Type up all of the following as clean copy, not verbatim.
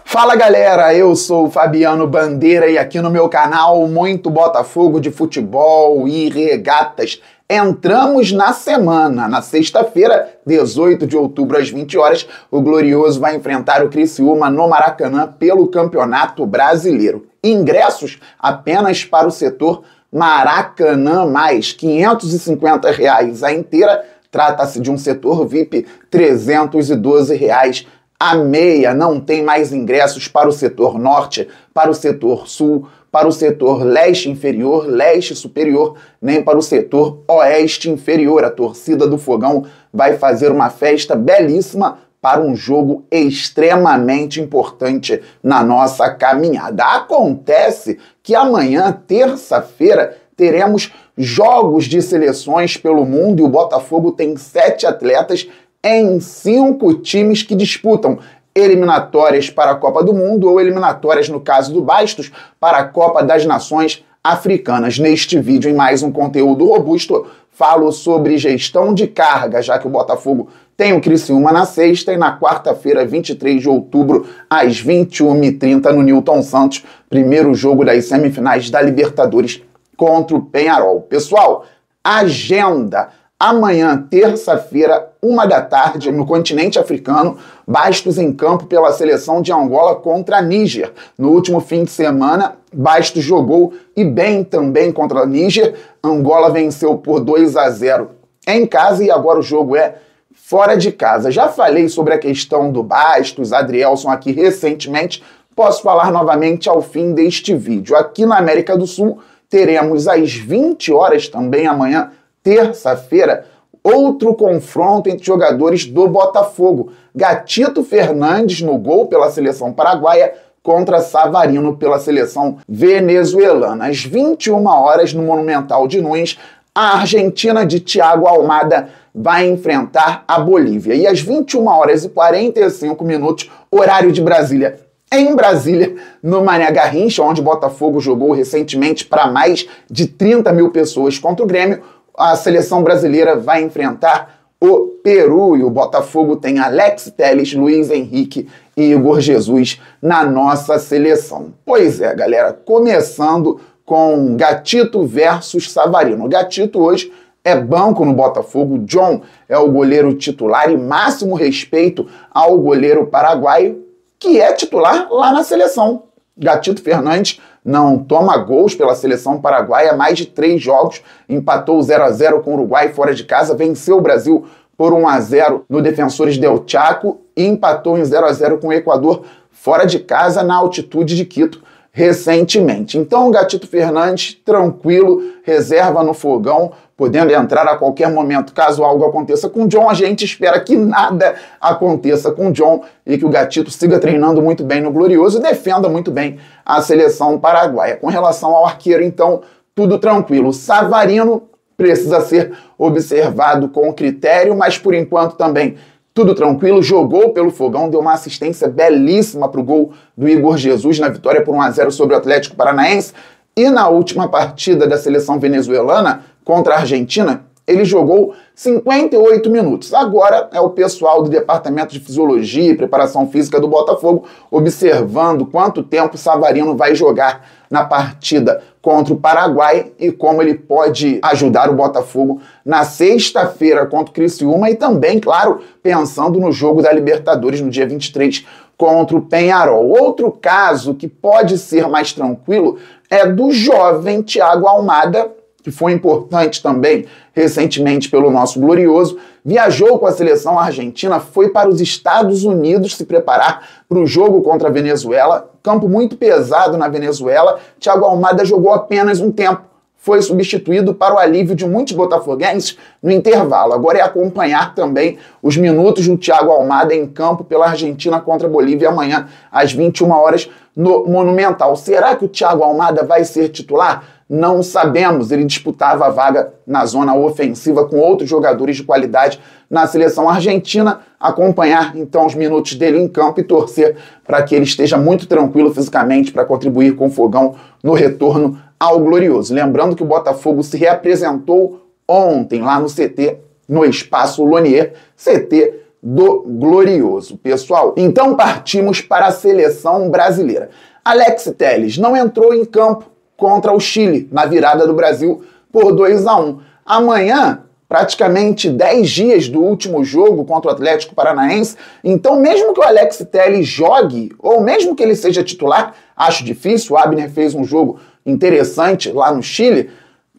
Fala galera, eu sou o Fabiano Bandeira e aqui no meu canal Muito Botafogo de Futebol e Regatas. Entramos na semana, na sexta-feira, 18 de outubro às 20 horas, o Glorioso vai enfrentar o Criciúma no Maracanã pelo Campeonato Brasileiro. Ingressos apenas para o setor Maracanã+, R$ 550 a inteira, trata-se de um setor VIP, R$ 312 a meia. Não tem mais ingressos para o setor norte, para o setor sul, para o setor leste inferior, leste superior, nem para o setor oeste inferior. A torcida do Fogão vai fazer uma festa belíssima para um jogo extremamente importante na nossa caminhada. Acontece que amanhã, terça-feira, teremos jogos de seleções pelo mundo e o Botafogo tem 7 atletas em 5 times que disputam eliminatórias para a Copa do Mundo ou eliminatórias, no caso do Bastos, para a Copa das Nações Africanas. Neste vídeo, em mais um conteúdo robusto, falo sobre gestão de carga, já que o Botafogo tem o Criciúma na sexta e na quarta-feira, 23 de outubro, às 21h30, no Newton Santos, primeiro jogo das semifinais da Libertadores contra o Peñarol. Pessoal, agenda. Amanhã, terça-feira, 13h, no continente africano, Bastos em campo pela seleção de Angola contra a Níger. No último fim de semana, Bastos jogou e bem também contra a Níger. Angola venceu por 2-0 em casa e agora o jogo é fora de casa. Já falei sobre a questão do Bastos, Adrielson aqui recentemente, posso falar novamente ao fim deste vídeo. Aqui na América do Sul, teremos às 20 horas também amanhã, terça-feira, outro confronto entre jogadores do Botafogo. Gatito Fernandes no gol pela seleção paraguaia contra Savarino pela seleção venezuelana. Às 21 horas, no Monumental de Nunes, a Argentina de Thiago Almada vai enfrentar a Bolívia. E às 21h45, horário de Brasília, em Brasília, no Mané Garrincha, onde o Botafogo jogou recentemente para mais de 30 mil pessoas contra o Grêmio, a seleção brasileira vai enfrentar o Peru e o Botafogo tem Alex Telles, Luiz Henrique e Igor Jesus na nossa seleção. Pois é, galera, começando com Gatito versus Savarino. Gatito hoje é banco no Botafogo, John é o goleiro titular e máximo respeito ao goleiro paraguaio, que é titular lá na seleção. Gatito Fernandes não toma gols pela seleção paraguaia há mais de 3 jogos, empatou 0-0 com o Uruguai fora de casa, venceu o Brasil por 1-0 no Defensores del Chaco e empatou em 0-0 com o Equador fora de casa na altitude de Quito recentemente. Então o Gatito Fernandes, tranquilo, reserva no Fogão, podendo entrar a qualquer momento caso algo aconteça com o John. A gente espera que nada aconteça com o John e que o Gatito siga treinando muito bem no Glorioso e defenda muito bem a seleção paraguaia. Com relação ao arqueiro, então, tudo tranquilo. Savarino precisa ser observado com critério, mas por enquanto também tudo tranquilo, jogou pelo Fogão, deu uma assistência belíssima para o gol do Igor Jesus na vitória por 1-0 sobre o Atlético Paranaense. E na última partida da seleção venezuelana contra a Argentina, ele jogou 58 minutos. Agora é o pessoal do Departamento de Fisiologia e Preparação Física do Botafogo observando quanto tempo Savarino vai jogar na partida contra o Paraguai e como ele pode ajudar o Botafogo na sexta-feira contra o Criciúma e também, claro, pensando no jogo da Libertadores no dia 23 contra o Peñarol. Outro caso que pode ser mais tranquilo é do jovem Thiago Almada, que foi importante também recentemente pelo nosso Glorioso, viajou com a seleção argentina, foi para os Estados Unidos se preparar para o jogo contra a Venezuela, campo muito pesado na Venezuela. Thiago Almada jogou apenas um tempo, foi substituído para o alívio de muitos botafoguenses no intervalo. Agora é acompanhar também os minutos do Thiago Almada em campo pela Argentina contra a Bolívia amanhã às 21 horas no Monumental. Será que o Thiago Almada vai ser titular? Não sabemos, ele disputava a vaga na zona ofensiva com outros jogadores de qualidade na seleção argentina. Acompanhar então os minutos dele em campo e torcer para que ele esteja muito tranquilo fisicamente para contribuir com o Fogão no retorno ao Glorioso. Lembrando que o Botafogo se reapresentou ontem lá no CT, no Espaço Lonier, CT do Glorioso, pessoal. Então partimos para a seleção brasileira. Alex Telles não entrou em campo contra o Chile na virada do Brasil por 2-1. Amanhã, praticamente 10 dias do último jogo contra o Atlético Paranaense, então mesmo que o Alex Telles jogue, ou mesmo que ele seja titular, acho difícil, o Abner fez um jogo interessante lá no Chile,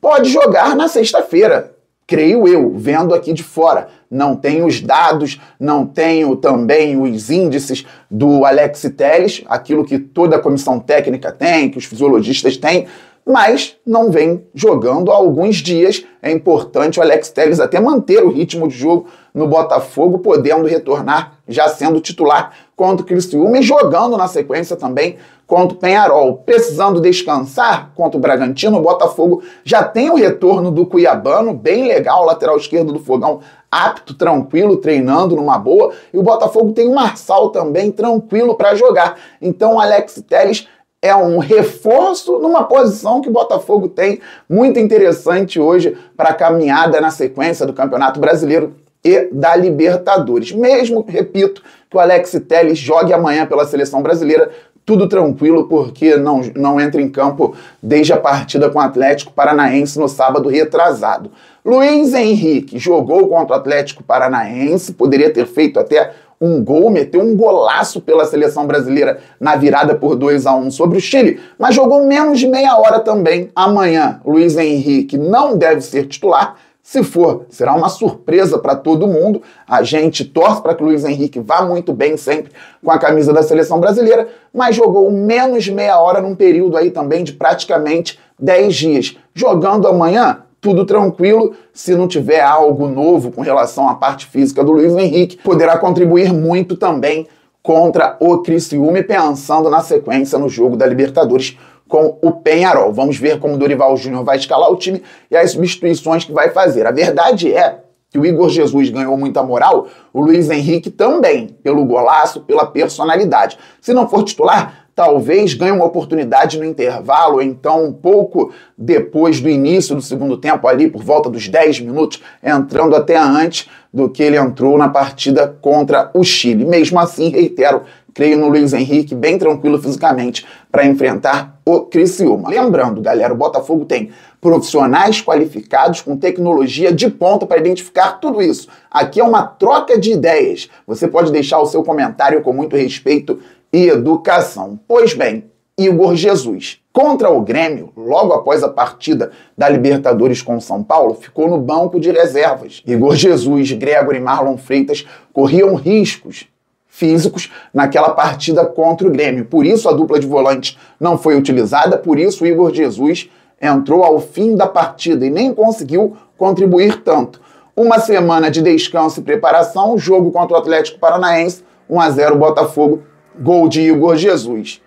pode jogar na sexta-feira. Creio eu, vendo aqui de fora. Não tenho os dados, não tenho também os índices do Alex Telles, aquilo que toda a comissão técnica tem, que os fisiologistas têm, mas não vem jogando há alguns dias. É importante o Alex Telles até manter o ritmo de jogo no Botafogo, podendo retornar já sendo titular contra o Criciúma e jogando na sequência também contra o Peñarol. Precisando descansar contra o Bragantino, o Botafogo já tem o retorno do Cuiabano, bem legal, lateral esquerdo do Fogão, apto, tranquilo, treinando numa boa, e o Botafogo tem o Marçal também tranquilo para jogar. Então o Alex Telles é um reforço numa posição que o Botafogo tem muito interessante hoje para a caminhada na sequência do Campeonato Brasileiro e da Libertadores. Mesmo, repito, que o Alex Telles jogue amanhã pela Seleção Brasileira, tudo tranquilo, porque não entra em campo desde a partida com o Atlético Paranaense no sábado retrasado. Luiz Henrique jogou contra o Atlético Paranaense, poderia ter feito até um gol, meteu um golaço pela Seleção Brasileira na virada por 2-1 sobre o Chile, mas jogou menos de meia hora também. Amanhã, Luiz Henrique não deve ser titular. Se for, será uma surpresa para todo mundo. A gente torce para que o Luiz Henrique vá muito bem sempre com a camisa da Seleção Brasileira, mas jogou menos de meia hora num período aí também de praticamente 10 dias. Jogando amanhã, tudo tranquilo. Se não tiver algo novo com relação à parte física do Luiz Henrique, poderá contribuir muito também contra o Criciúma e pensando na sequência no jogo da Libertadores com o Peñarol. Vamos ver como o Dorival Júnior vai escalar o time e as substituições que vai fazer. A verdade é que o Igor Jesus ganhou muita moral, o Luiz Henrique também, pelo golaço, pela personalidade. Se não for titular, talvez ganhe uma oportunidade no intervalo, então um pouco depois do início do segundo tempo, ali por volta dos 10 minutos, entrando até antes do que ele entrou na partida contra o Chile. Mesmo assim, reitero, creio no Luiz Henrique, bem tranquilo fisicamente, para enfrentar o Criciúma. Lembrando, galera, o Botafogo tem profissionais qualificados com tecnologia de ponta para identificar tudo isso. Aqui é uma troca de ideias. Você pode deixar o seu comentário com muito respeito e educação. Pois bem, Igor Jesus, contra o Grêmio, logo após a partida da Libertadores com o São Paulo, ficou no banco de reservas. Igor Jesus, Gregório e Marlon Freitas corriam riscos físicos naquela partida contra o Grêmio. Por isso a dupla de volantes não foi utilizada, por isso o Igor Jesus entrou ao fim da partida e nem conseguiu contribuir tanto. Uma semana de descanso e preparação, jogo contra o Atlético Paranaense, 1-0 Botafogo, gol de Igor Jesus.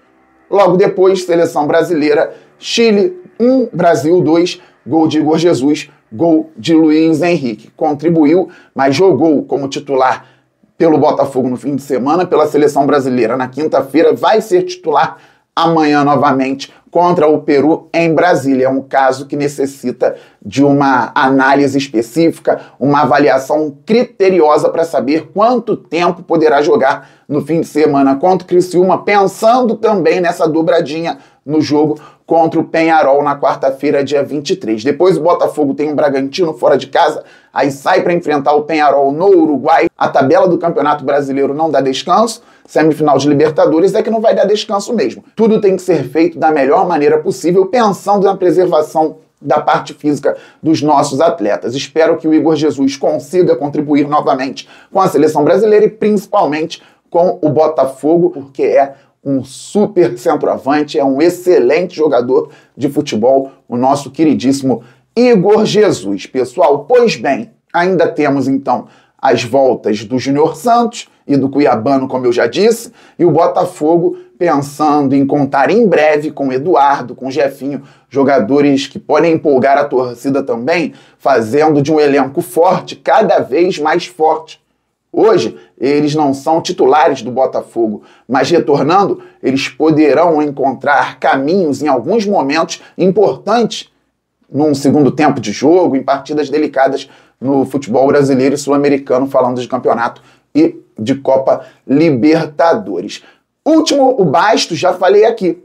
Logo depois, Seleção Brasileira, Chile 1, Brasil 2, gol de Igor Jesus, gol de Luiz Henrique. Contribuiu, mas jogou como titular pelo Botafogo no fim de semana, pela Seleção Brasileira na quinta-feira, vai ser titular amanhã novamente contra o Peru em Brasília. É um caso que necessita de uma análise específica, uma avaliação criteriosa para saber quanto tempo poderá jogar no fim de semana contra o Criciúma, pensando também nessa dobradinha no jogo contra o Peñarol na quarta-feira, dia 23. Depois o Botafogo tem um Bragantino fora de casa, aí sai para enfrentar o Peñarol no Uruguai. A tabela do Campeonato Brasileiro não dá descanso, semifinal de Libertadores é que não vai dar descanso mesmo. Tudo tem que ser feito da melhor maneira possível, pensando na preservação da parte física dos nossos atletas. Espero que o Igor Jesus consiga contribuir novamente com a Seleção Brasileira e principalmente com o Botafogo, porque é um super centroavante, é um excelente jogador de futebol, o nosso queridíssimo Igor Jesus. Pessoal, pois bem, ainda temos então as voltas do Júnior Santos e do Cuiabano, como eu já disse, e o Botafogo pensando em contar em breve com o Eduardo, com o Jefinho, jogadores que podem empolgar a torcida também, fazendo de um elenco forte, cada vez mais forte. Hoje, eles não são titulares do Botafogo, mas retornando, eles poderão encontrar caminhos em alguns momentos importantes num segundo tempo de jogo, em partidas delicadas no futebol brasileiro e sul-americano, falando de campeonato e de Copa Libertadores. Último, o Bastos, já falei aqui.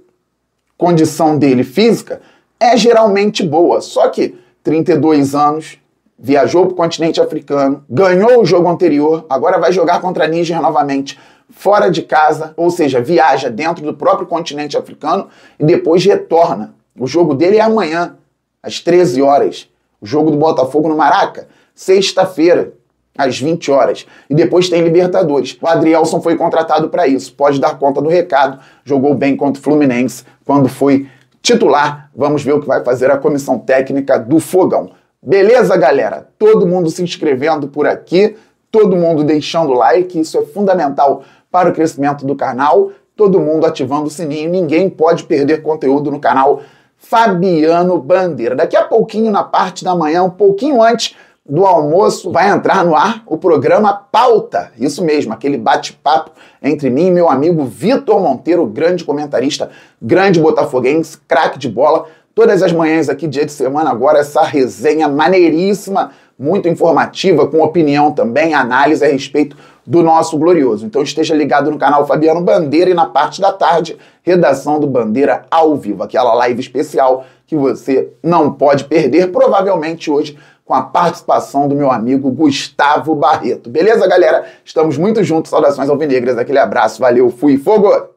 Condição dele física é geralmente boa, só que 32 anos, viajou para o continente africano, ganhou o jogo anterior, agora vai jogar contra a Níger novamente, fora de casa, ou seja, viaja dentro do próprio continente africano e depois retorna. O jogo dele é amanhã, às 13 horas. O jogo do Botafogo no Maraca, sexta-feira, às 20 horas. E depois tem Libertadores. O Adrielson foi contratado para isso, pode dar conta do recado, jogou bem contra o Fluminense quando foi titular. Vamos ver o que vai fazer a comissão técnica do Fogão. Beleza, galera? Todo mundo se inscrevendo por aqui, todo mundo deixando o like, isso é fundamental para o crescimento do canal, todo mundo ativando o sininho, ninguém pode perder conteúdo no canal Fabiano Bandeira. Daqui a pouquinho, na parte da manhã, um pouquinho antes do almoço, vai entrar no ar o programa Pauta. Isso mesmo, aquele bate-papo entre mim e meu amigo Vitor Monteiro, grande comentarista, grande botafoguense, craque de bola. Todas as manhãs aqui, dia de semana, agora essa resenha maneiríssima, muito informativa, com opinião também, análise a respeito do nosso glorioso. Então esteja ligado no canal Fabiano Bandeira e na parte da tarde, redação do Bandeira ao vivo, aquela live especial que você não pode perder, provavelmente hoje com a participação do meu amigo Gustavo Barreto. Beleza, galera? Estamos muito juntos, saudações alvinegras, aquele abraço, valeu, fui, fogo!